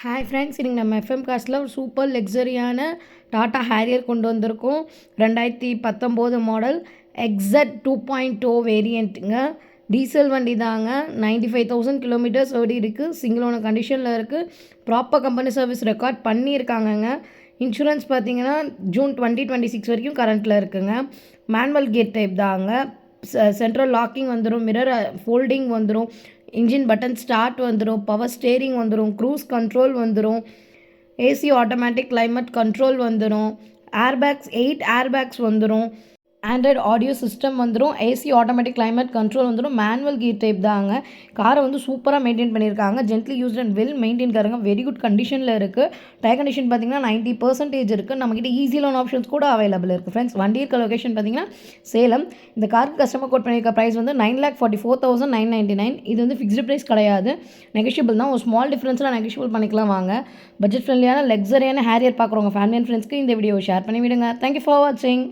Hi friends, இன்னைக்கு நம்ம FM காஸ்ட்டில் ஒரு சூப்பர் லக்ஸரியான டாட்டா ஹேரியர் கொண்டு வந்திருக்கோம். 2019 மாடல் எக்ஸட் 2.0 வேரியண்ட்டுங்க. டீசல் வண்டி தாங்க. 95,000 கிலோமீட்டர்ஸ் ஓடி இருக்குது. சிங்கிள் ஓனர் கண்டிஷனில் இருக்குது. ப்ராப்பர் கம்பெனி சர்வீஸ் ரெக்கார்ட் பண்ணியிருக்காங்கங்க. இன்சூரன்ஸ் பார்த்தீங்கன்னா ஜூன் 2026 வரைக்கும் கரண்ட்டில் இருக்குங்க. மேனுவல் கேட் டைப் தாங்க. சென்ட்ரல் லாக்கிங் வந்துடும், மிரர் ஃபோல்டிங் வந்துடும், இன்ஜின் பட்டன் ஸ்டார்ட் வந்துடும், பவர் ஸ்டேரிங் வந்துடும், க்ரூஸ் கண்ட்ரோல் வந்துடும், ஏசி ஆட்டோமேட்டிக் கிளைமேட் கண்ட்ரோல் வந்துடும், ஏர்பேக்ஸ் 8 ஏர்பேக்ஸ் வந்துடும், ஆண்ட்ராய்டு ஆடியோ சிஸ்டம் வந்துடும், ஏசி ஆட்டோமேட்டிக் கிளைமேட் கண்ட்ரோல் வந்துடும். மேனுவல் கீர் டைப் தாங்க. காரை வந்து சூப்பராக மெயின்டைன் பண்ணியிருக்காங்க. Gently used and well maintain காருங்க. வெரி குட் கண்டிஷனில் இருக்குது. டயர் கண்டிஷன் பார்த்தீங்கன்னா 90% இருக்குது. நம்மக்கிட்ட ஈஸி லோன் ஆப்ஷன்ஸ் கூட அவைலபிள் இருக்குது. ஃப்ரெண்ட்ஸ், வண்டி இருக்க லொகேஷன் பார்த்தீங்கன்னா சேலம். இந்த காருக்கு கஸ்டமர் கோட் பண்ணியிருக்க ப்ரைஸ் வந்து 9,44,999. இது வந்து ஃபிக்ஸ்டு ப்ரைஸ் கிடையாது, நெகோஷியபிள் தான். ஒரு ஸ்மால் டிஃப்ரென்ஸில் நெகோஷியபிள் பண்ணிக்கலாம் வாங்க. பட்ஜெட் ஃப்ரெண்ட்லியான லக்ஸரியான ஹேரியர் பார்க்குறவங்க ஃபேமிலி அண்ட் ஃப்ரெண்ட்ஸ்க்கு இந்த வீடியோ ஷேர் பண்ணி விடுங்க. தேங்க்யூ ஃபார் வாட்சிங்.